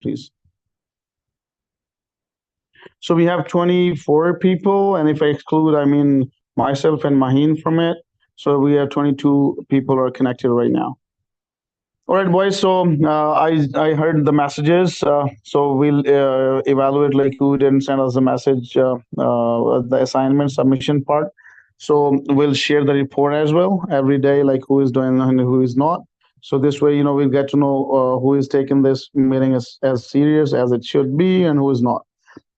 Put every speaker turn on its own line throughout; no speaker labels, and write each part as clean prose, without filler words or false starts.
please. So we have 24 people, and if I exclude, I mean myself and Maheen from it. So we have 22 people are connected right now. All right, boys. So I heard the messages. So we'll evaluate like who didn't send us a message, the assignment submission part. So we'll share the report as well every day, like who is doing and who is not. So this way, we'll get to know who is taking this meeting as serious as it should be and who is not.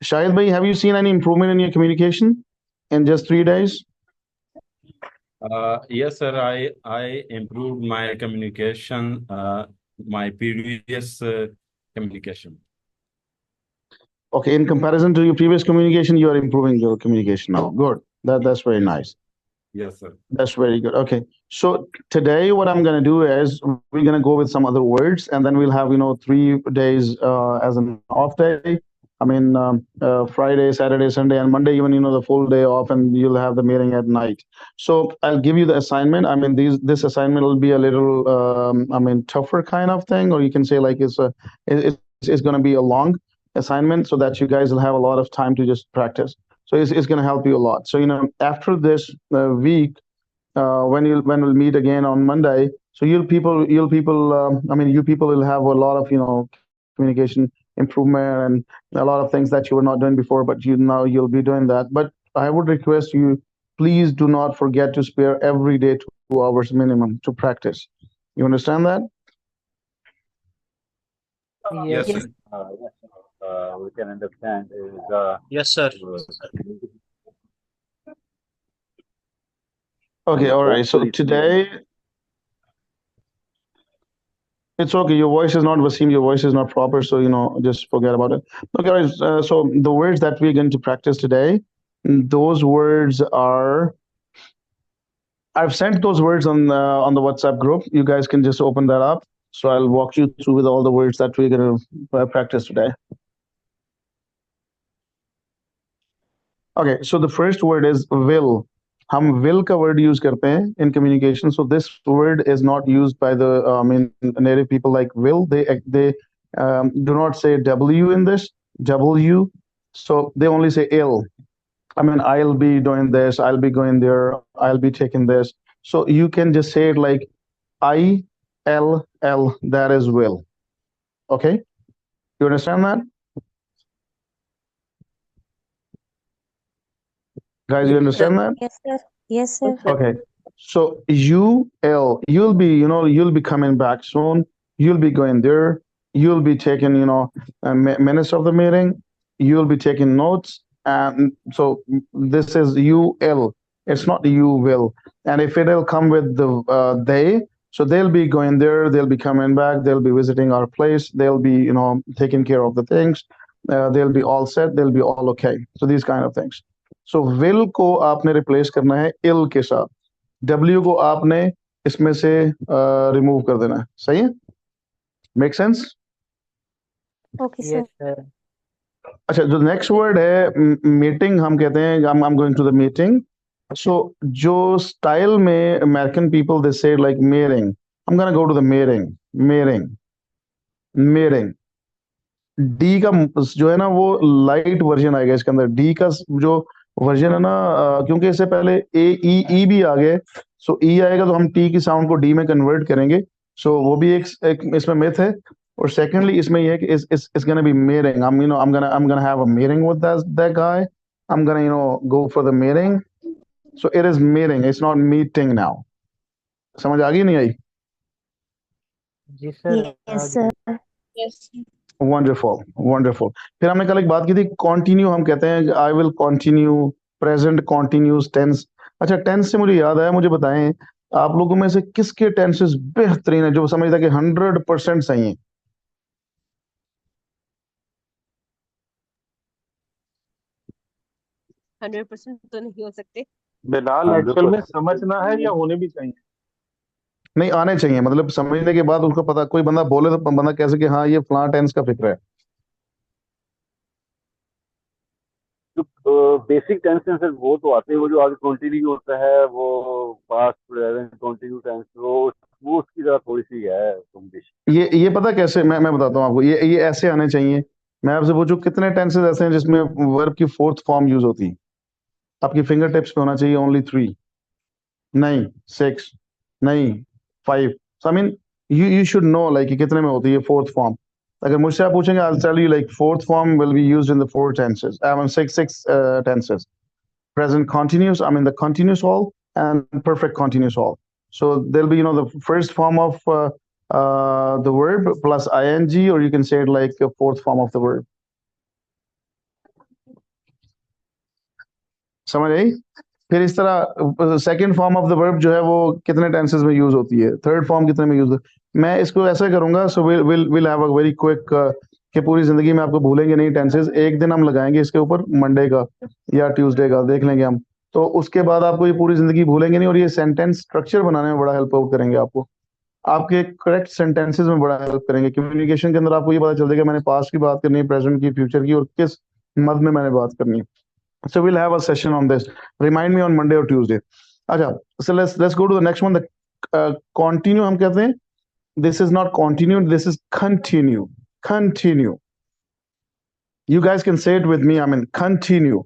Shahid bhai, have you seen any improvement in your communication in just 3 days?
Yes, sir. I improved my communication, my previous communication.
Okay, in comparison to your previous communication, you are improving your communication now. Good. That's very nice.
Yes, sir.
That's very good. Okay. So today what I'm gonna do is we're gonna go with some other words, and then we'll have 3 days as an off day. I mean, Friday, Saturday, Sunday, and Monday, even the full day off, and you'll have the meeting at night. So I'll give you the assignment. I mean, this assignment will be a little, I mean, tougher kind of thing, or you can say like it's going to be a long assignment, so that you guys will have a lot of time to just practice. So it's going to help you a lot. So after this week, when we'll meet again on Monday, so you'll people, I mean, you people will have a lot of communication improvement and a lot of things that you were not doing before, but now you'll be doing that. But I would request you, please do not forget to spare every day 2 hours minimum to practice. You understand that?
Yes,
Yes.
sir.
Yes, we can understand.
Yes, sir.
Okay, all right. So
hopefully
today, it's okay. Your voice is not Wasim. Your voice is not proper. So just forget about it. Okay, guys. So the words that we're going to practice today, those words are. I've sent those words on the WhatsApp group. You guys can just open that up. So I'll walk you through with all the words that we're going to practice today. Okay. So the first word is will. हम will का word use करते हैं in communication. So this word is not used by the native people like will. They do not say W in this W. So they only say ill. I mean, I'll be doing this. I'll be going there. I'll be taking this. So you can just say it like ILL. That is will. Okay, you understand that, guys? You understand that?
Yes, sir. Yes, sir.
Okay. So you'll be you'll be coming back soon. You'll be going there. You'll be taking minutes of the meeting. You'll be taking notes. And so this is UL. It's not you will. And if it'll come with the they, so they'll be going there. They'll be coming back. They'll be visiting our place. They'll be taking care of the things. They'll be all set. They'll be all okay. So these kind of things. So will को आपने replace करना है इल के साथ. W को आपने इसमें से रिमूव कर देना है. सही है? Make sense?
Okay, sir.
Yes, sir.
अच्छा, जो नेक्स्ट वर्ड है मीटिंग, हम कहते हैं I am going to the meeting. So जो स्टाइल में American people they say like meeting, I am gonna go to the meeting. Meeting meeting D का जो है ना, वो लाइट वर्जन आएगा इसके अंदर. डी का जो वर्जन है ना, क्योंकि इससे पहले ए ई भी आ गए. सो ई आएगा तो हम टी की साउंड को डी में कन्वर्ट करेंगे. सो वो भी एक इसमें मिथ है. और सेकेंडली इसमें ये है कि इस gonna be meeting. I'm gonna have a meeting with that guy. I'm gonna go for the meeting. So it is meeting, it's not meeting now. समझ आ गई नहीं आई?
जी sir.
Yes, sir. Yes.
Wonderful wonderful. फिर हमने कल एक बात की थी, कंटिन्यू हम कहते हैं I will continue. Present continuous tense. अच्छा, टेंस से मुझे याद आया, मुझे बताएं आप लोगों में से किसके टेंसेस बेहतरीन है, जो समझता है कि 100% सही है?
हंड्रेड परसेंट तो नहीं हो सकते.
बिलाल एक्चुअल में समझना है या होने भी चाहिए?
नहीं, आने चाहिए. मतलब समझने के बाद उसको पता, कोई बंदा बोले तो बंदा कैसे कि हाँ ये फलां टेंस का फिक्र है.
जो बेसिक टेंसेस वो तो आते हैं, वो जो आगे कंटिन्यू होता है, वो पास्ट प्रेजेंट कंटिन्यू टेंस, वो वो उसकी जरा थोड़ी सी है कॉम्बिनेशन।
ये पता कैसे, मैं बताता हूँ आपको, ये ऐसे आने चाहिए। मैं आपसे पूछूं कितने टेंसेस ऐसे हैं जिसमें वर्ब की फोर्थ फॉर्म यूज होती है? आपकी फिंगर टिप्स पे होना चाहिए ओनली 3, नहीं 6, नहीं 5। So I mean you should know like कितने में होती है फोर्थ फॉर्म। अगर मुझसे आप पूछेंगे I will tell you like fourth form will be used in the 4 tenses, I mean 6 tenses. Present continuous, I mean the continuous all and perfect continuous all. So there'll be, the first form of the verb plus ing, or you can say it like a fourth form of the verb. समझ आई? फिर इस तरह second form of the verb जो है वो कितने tenses में use होती है, थर्ड फॉर्म कितने में यूज। मैं इसको ऐसा करूंगा, so will have a very quick कि पूरी जिंदगी में आपको भूलेंगे नहीं टेंसेस। एक दिन हम लगाएंगे इसके ऊपर, मंडे का या ट्यूसडे का देख लेंगे हम, तो उसके बाद आपको ये पूरी जिंदगी भूलेंगे नहीं, और ये सेंटेंस स्ट्रक्चर बनाने में बड़ा हेल्प आउट करेंगे आपको, आपके करेक्ट सेंटेंसेस में बड़ा हेल्प करेंगे। कम्युनिकेशन के अंदर आपको ये पता चल जाएगा मैंने पास्ट की बात करनी है, प्रेजेंट की, फ्यूचर की, और किस मद में मैंने बात करनी है। So we'll have a session on this. Remind me on Monday or Tuesday. अच्छा, so let's go to the next one. The continue हम कहते हैं. This is not continue. This is continue. Continue. You guys can say it with me. I mean continue.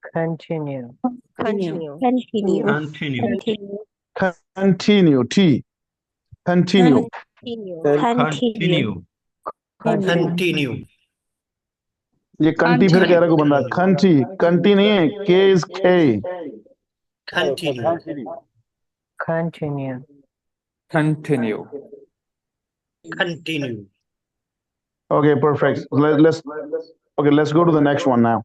Continue.
Continue.
Continue.
Continue.
Continue.
Continue. T. Continue.
Continue.
Continue.
Continue.
Continue.
ये कंटी फिर कह रहा है कोई बंदा, कंटी कंटी नहीं है, K is K.
Continue. Continue.
Continue.
Continue.
Okay, perfect. Let's go to the next one now.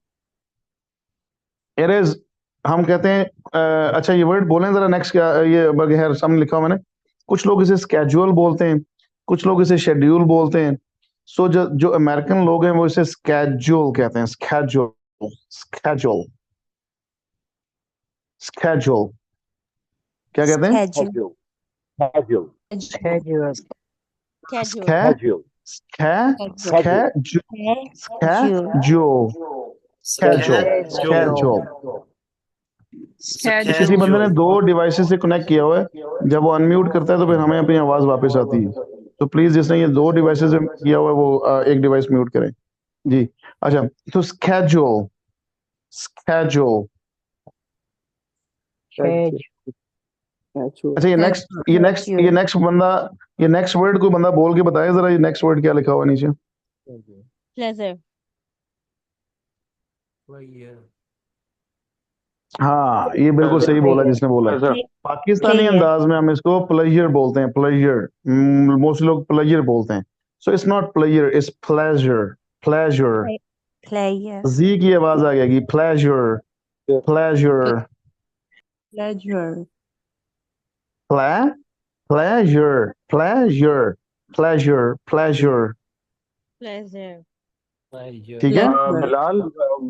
It is, हम कहते हैं अच्छा ये वर्ड बोलें जरा नेक्स्ट क्या, ये बगैर सामने लिखा हुआ मैंने। कुछ लोग इसे स्केड्यूल बोलते हैं, कुछ लोग इसे शेड्यूल बोलते हैं। सो जो अमेरिकन लोग हैं वो इसे स्केड्यूल कहते हैं, स्केड्यूल स्केड्यूल स्केड्यूल। क्या कहते हैं?
Schedule.
Schedule.
Schedule.
Schedule.
schedule किसी बंदे ने 2 डिवाइसेस से कनेक्ट किया हुआ है, जब वो अनम्यूट करता है तो फिर हमें अपनी आवाज वापस आती है। तो प्लीज जिसने ये 2 डिवाइसेस से किया हुआ है वो एक डिवाइस म्यूट करें जी। अच्छा, तो स्केड्यूल स्केड्यूल।
Schedule.
अच्छा, ये नेक्स्ट वर्ड कोई बंदा बोल के बताए जरा, ये नेक्स्ट वर्ड क्या लिखा हुआ है नीचे?
Pleasure.
हाँ, ये बिल्कुल सही बोला जिसने बोला है।
Pleasure.
पाकिस्तानी
Pleasure.
अंदाज में हम इसको प्लेजर बोलते हैं, प्लेजर। मोस्ट लोग प्लेजर बोलते हैं। सो it's not pleasure, it's pleasure. Pleasure
Player.
जी की आवाज आ जाएगी, pleasure pleasure
Pleasure.
Pleasure pleasure pleasure pleasure.
Pleasure.
ठीक है?
Bilal,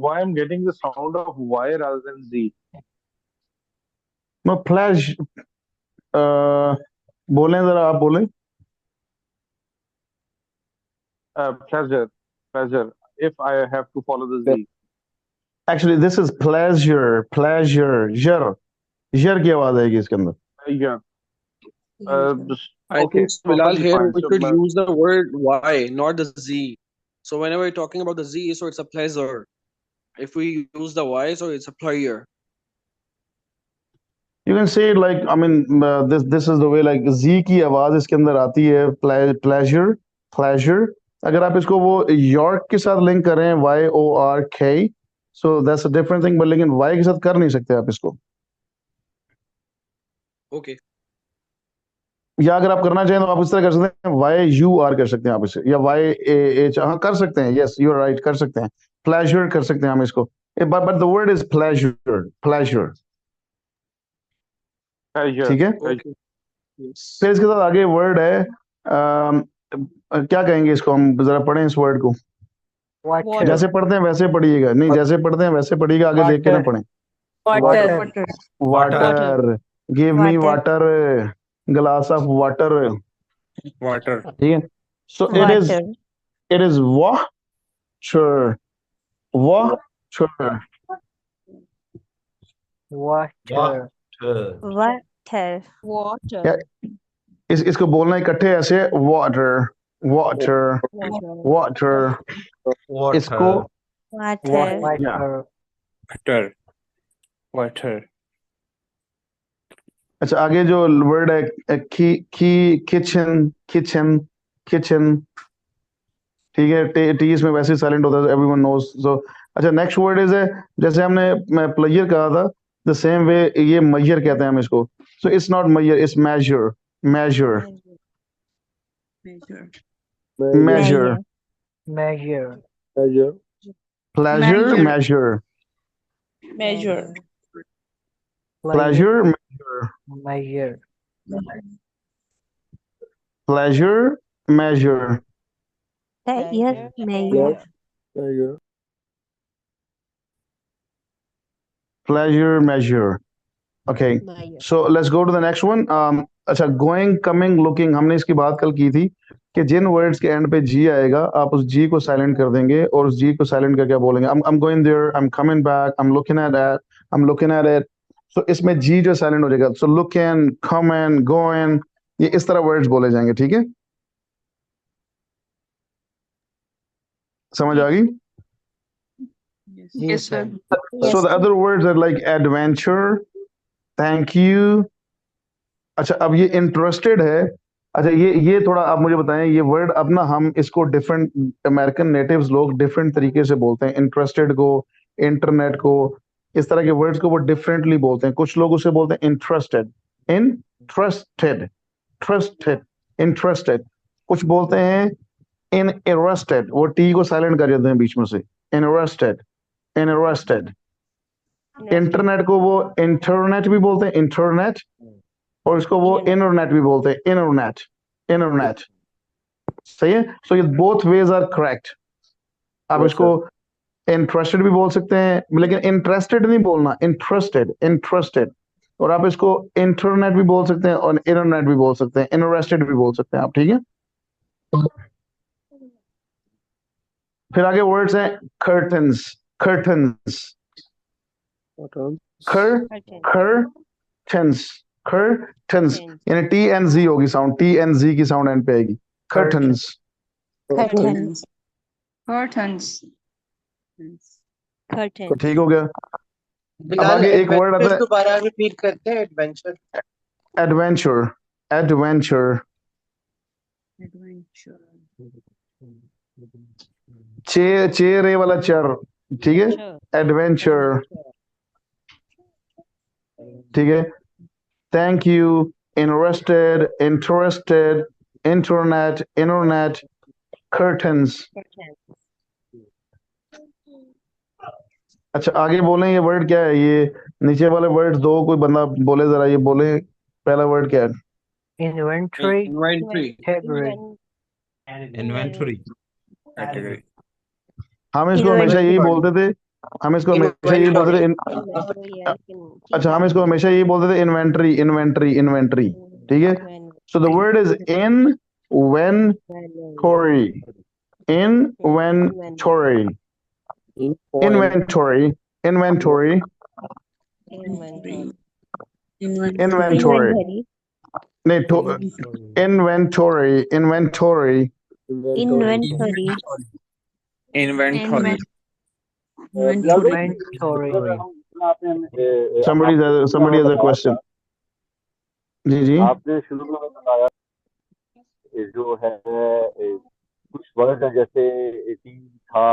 why I'm getting the sound of Y rather than Z?
No प्लेज बोलें जरा, आप बोलें।
Pleasure. Pleasure. If I have to follow the Z.
Actually this is pleasure pleasure जर जर की आवाज आएगी इसके अंदर।
Yeah.
I
Okay,
think Bilal
perfectly
here
fine.
we
So,
should use the word Y, not the Z. So whenever we're talking about the Z, so it's a pleasure. If we use the Y, so it's a player.
You can say it like, I mean, this is the way, like Z की आवाज इसके अंदर आती है, pleasure pleasure। अगर आप इसको वो यॉर्क के साथ लिंक करें, YORK, so that's a different thing, but लेकिन Y के साथ कर नहीं सकते आप इसको।
Okay.
या अगर आप करना चाहें तो आप इस तरह कर सकते हैं, YUR कर सकते हैं आप इसे, या YAH, हाँ कर सकते हैं, yes you are right, कर सकते हैं, pleasure कर सकते हैं हम इसको, but the word is pleasure pleasure।
pleasure.
ठीक है?
Okay. Yes.
फिर इसके साथ आगे वर्ड है, क्या कहेंगे इसको हम, जरा पढ़ें इस वर्ड को।
Water.
जैसे पढ़ते हैं वैसे पढ़िएगा, नहीं जैसे पढ़ते हैं वैसे पढ़िएगा, आगे देख के ना पढ़ें।
Water.
Water, give me water, glass of water.
Water.
ठीक है? सो
Water.
it is water water
Water.
Water.
Water.
Water.
या इसको बोलना इकट्ठे ऐसे वाटर वाटर
Water.
वाटर इसको
Water.
या
Water. Water.
अच्छा आगे जो वर्ड है किचन किचन किचन ठीक है टी इसमें वैसे ही साइलेंट होता है एवरीवन नोज सो अच्छा नेक्स्ट वर्ड इज है जैसे हमने प्लेयर कहा था द सेम वे ये मेजर कहते हैं हम इसको so it's not measure it's measure measure
Measure.
Measure
Measure.
Pleasure measure
Measure.
Pleasure
Measure.
Pleasure measure
Yes, measure.
pleasure measure okay
Measure.
so let's go to the next one अच्छा going coming looking हमने इसकी बात कल की थी कि जिन words के and पे जी आएगा आप उस जी को साइलेंट कर देंगे और उस जी को साइलेंट करके आप बोलेंगे I'm going there I'm coming back I'm looking at that I'm looking at it so इसमें जी जो साइलेंट हो जाएगा so looking coming going ये इस तरह वर्ड्स बोले जाएंगे ठीक है समझ आ गई
Yes, sir.
so the other words are like adventure thank you अच्छा अब ये इंटरेस्टेड है अच्छा ये थोड़ा आप मुझे बताएं ये वर्ड अब ना हम इसको डिफरेंट अमेरिकन नेटिव्स लोग डिफरेंट तरीके से बोलते हैं इंटरेस्टेड को इंटरनेट को इस तरह के वर्ड्स को वो डिफरेंटली बोलते हैं कुछ लोग उसे बोलते हैं इंटरेस्टेड इंटरेस्टेड ट्रस्टेड इंटरेस्टेड कुछ बोलते हैं इनरेस्टेड वो टी को साइलेंट कर देते हैं बीच में से इनरेस्टेड इनरेस्टेड इंटरनेट को वो इंटरनेट भी बोलते हैं इंटरनेट और इसको वो इंटरनेट भी बोलते हैं इंटरनेट इंटरनेट सही है सो ये बोथ वेज आर करेक्ट आप इसको इंटरेस्टेड भी बोल सकते हैं लेकिन इंटरेस्टेड नहीं बोलना इंटरेस्टेड इंटरेस्टेड और आप इसको इंटरनेट भी बोल सकते हैं और इंटरनेट भी बोल सकते हैं इंटरेस्टेड भी बोल सकते हैं आप ठीक है फिर आगे वर्ड्स हैं curtains curtains curtains curtains यानी टी एन जी होगी साउंड टी एन जी की साउंड एंड पे आएगी curtains
Curtains.
Curtains.
Curtain.
ठीक हो गया अब
बिलाल
आगे एक वर्ड आता है
दोबारा रिपीट करते हैं एडवेंचर
adventure adventure
Adventure.
चेरे वाला चर ठीक है
Sure.
एडवेंचर ठीक है thank you interested interested internet internet curtains अच्छा आगे बोलें ये वर्ड क्या है ये नीचे वाले वर्ड दो कोई बंदा बोले जरा ये बोले पहला वर्ड क्या है
Inventory.
Inventory.
Category.
Inventory.
Category.
हम इसको हमेशा यही बोलते थे हम इसको हमेशा यही बोलते थे अच्छा हम इसको हमेशा यही बोलते थे इन्वेंटरी इन्वेंटरी इन्वेंटरी ठीक है so the word is inventory inventory inventory inventory inventory नहीं inventory inventory
Inventory.
Inventory.
Inventory.
somebody has a question जी जी
आपने शुरू में बताया जो है कुछ वर्ड है जैसे टी था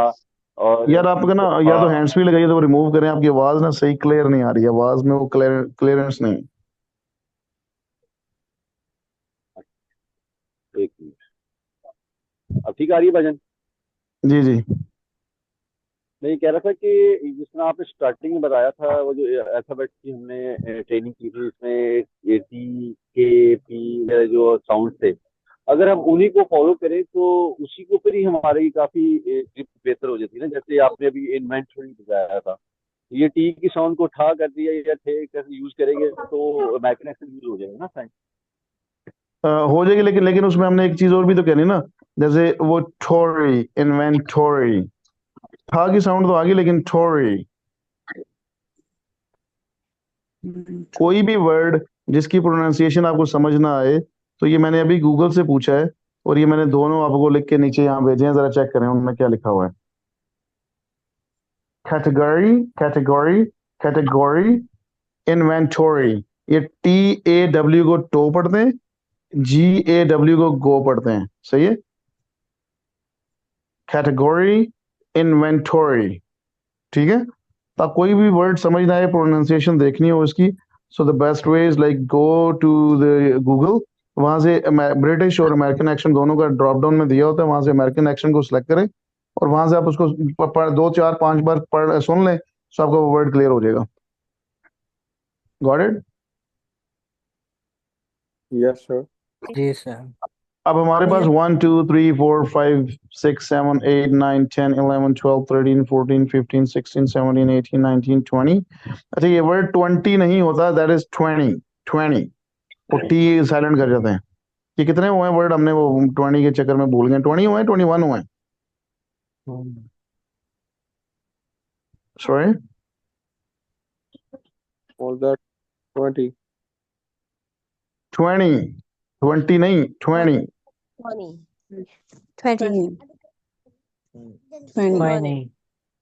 और
यार आपका ना या तो हैंड्स फ्री लगाइए तो रिमूव करें आपकी आवाज ना सही क्लियर नहीं आ रही है आवाज में वो क्लियरेंस नहीं
एक मिनट अब ठीक आ रही है भजन
जी जी
मैं ये कह रहा था कि जिस तरह आपने स्टार्टिंग में बताया था वो जो अल्फाबेट की हमने ट्रेनिंग की थी इसमें ए टी के पी जो साउंड थे अगर हम उन्हीं को फॉलो करें तो उसी के ऊपर ही हमारी काफी ट्रिप बेहतर हो जाती है ना जैसे आपने अभी इन्वेंटरी बताया था ये टी की साउंड को ठा कर दिया या थे कैसे यूज करेंगे तो अमेरिकन एक्सेंट यूज हो जाएगा ना साइन
हो जाएगी लेकिन उसमें हमने एक चीज और भी तो कहनी ना जैसे वो टोरी इन्वेंटोरी ठा की साउंड तो आ गई लेकिन टोरी कोई भी वर्ड जिसकी प्रोनाउंसिएशन आपको समझ ना आए तो ये मैंने अभी गूगल से पूछा है और ये मैंने दोनों आपको लिख के नीचे यहाँ भेजे हैं, जरा चेक करें उनमें क्या लिखा हुआ है। Category, category, category, inventory. ये TAW को टो पढ़ते हैं, GAW को गो पढ़ते हैं, सही है। कैटेगरी, इन्वेंटोरी, ठीक है। तो आप कोई भी वर्ड समझना है, प्रोनाउंसिएशन देखनी हो उसकी, so the best way is like go to the Google, वहां से ब्रिटिश और अमेरिकन एक्शन दोनों का ड्रॉप डाउन में दिया होता है, वहां से अमेरिकन एक्शन को सिलेक्ट करें और वहां से आप उसको 2 4 5 बार पढ़ सुन लें तो आपका वर्ड क्लियर हो जाएगा। Got it?
Yes sir.
जी सर।
अब हमारे पास 1 2 3 4 5 6 7 8 9 10 11 12 13 14 15 16 17 18 19 20। अच्छा, ये वर्ड 20 नहीं होता, दैट इज 20 20, वो टी साइलेंट कर जाते हैं। ये कितने हुए हैं वर्ड, हमने वो 20 के चक्कर में भूल गए। 20 हुए हैं, 21 हुए हैं, सॉरी।
ऑल दैट 20
20 नहीं 20।
20
20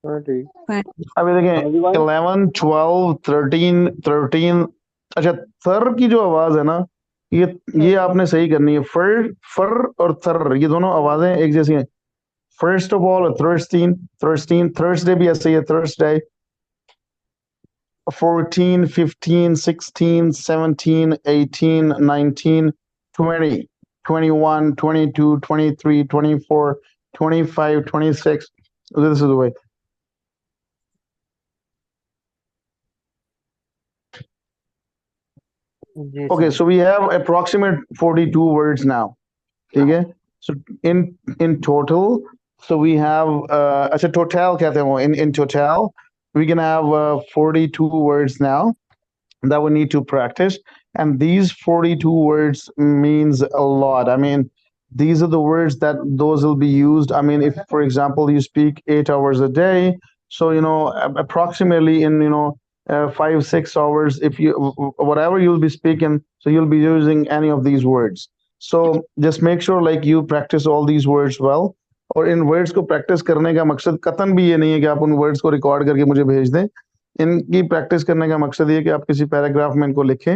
20
अभी देखें 11 12 13 13। अच्छा, थर की जो आवाज है ना, ये आपने सही करनी है। फर फर और थर, ये दोनों आवाजें एक जैसी हैं। फर्स्ट ऑफ ऑल थर्स्टीन, थर्स्टीन, थर्सडे भी ऐसे ही है, Thursday. 14 15 16 17 18 19 20 21 22 23 24 25 26। This is the way.
जी
Okay,
sir.
so we have approximate 42 words now. ठीक है? So in total, so we have अच्छा total कहते हैं वो, in total we can have 42 words now that we need to practice, and these 42 words means a lot. I mean, these are the words that those will be used. I mean, if for example you speak 8 hours a day, so you know approximately in 5 6 hours, if you whatever you'll be speaking, so you'll be using any of these words. So just make sure like you practice all these words well. और इन words को practice करने का मकसद कतन भी ये नहीं है कि आप उन वर्ड्स को रिकॉर्ड करके मुझे भेज दें। इनकी प्रैक्टिस करने का मकसद ये कि आप किसी पैराग्राफ में इनको लिखें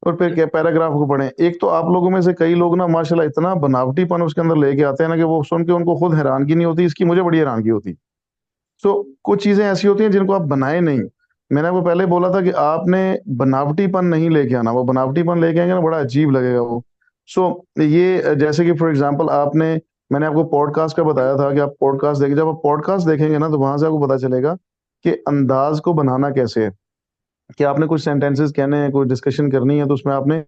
और फिर क्या पैराग्राफ को पढ़ें। एक तो आप लोगों में से कई लोग ना माशाल्लाह इतना बनावटीपन उसके अंदर लेके आते हैं ना कि वो सुन के उनको खुद हैरानगी नहीं होती, इसकी मुझे बड़ी हैरानगी होती। सो कुछ चीजें ऐसी होती हैं जिनको आप बनाए नहीं। मैंने आपको पहले बोला था कि आपने बनावटीपन नहीं लेके आना, वो बनावटीपन लेके आएंगे ना बड़ा अजीब लगेगा वो। सो ये जैसे कि फॉर एग्जांपल मैंने आपको पॉडकास्ट का बताया था कि आप पॉडकास्ट देखें। जब आप पॉडकास्ट देखेंगे ना तो वहां से आपको पता चलेगा कि अंदाज को बनाना कैसे है, कि आपने कुछ सेंटेंसेस कहने हैं, कोई डिस्कशन करनी है, तो उसमें आपने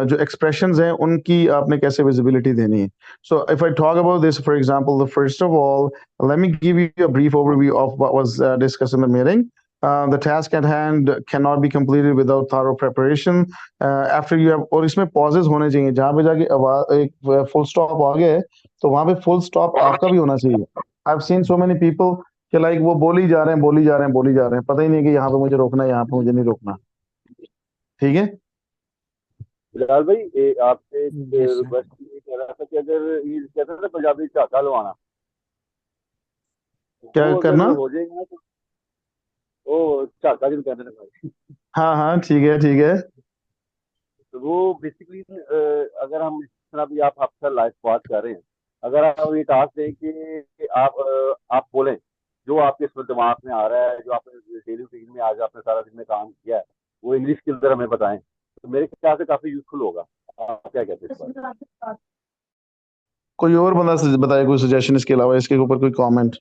जो एक्सप्रेशंस हैं उनकी आपने कैसे विजिबिलिटी देनी है। So if I talk about this, for example, the first of all let me give you a brief overview of what was discussed in the meeting. The task at hand cannot be completed without thorough preparation. After you have, और इसमें pauses होने चाहिए, जहाँ पे जाके आवाज एक full stop आ गया है तो वहां पे फुल स्टॉप आपका भी होना चाहिए. I've seen so many people कि लाइक वो बोली जा रहे हैं, बोली जा रहे हैं, बोली जा रहे हैं, पता ही नहीं कि यहाँ पे मुझे रोकना है, यहाँ पे मुझे नहीं रोकना. ठीक है
बिलाल भाई, आपसे
जी सर।
बस ये कह रहा था कि अगर ये कहते हैं ना पंजाबी झाका लवाना,
क्या
वो अगर
करना?
हो जाएगा ना तो वो झाका जो कहते हैं भाई,
हाँ हाँ ठीक है ठीक है.
तो वो बेसिकली अगर हम इस तरह भी आप आपसे लाइव बात कर रहे हैं, अगर आप ये टास्क दें कि आप बोलें जो आपके इसमें दिमाग में आ रहा है, जो आपने डेली रूटीन में आज आपने सारा दिन में काम किया है, वो इंग्लिश के अंदर हमें बताएं, तो मेरे ख्याल से काफी यूजफुल होगा. आप क्या कहते हैं इस बारे में?
कोई और बंदा बताए कोई सजेशन इसके अलावा, इसके ऊपर कोई कमेंट?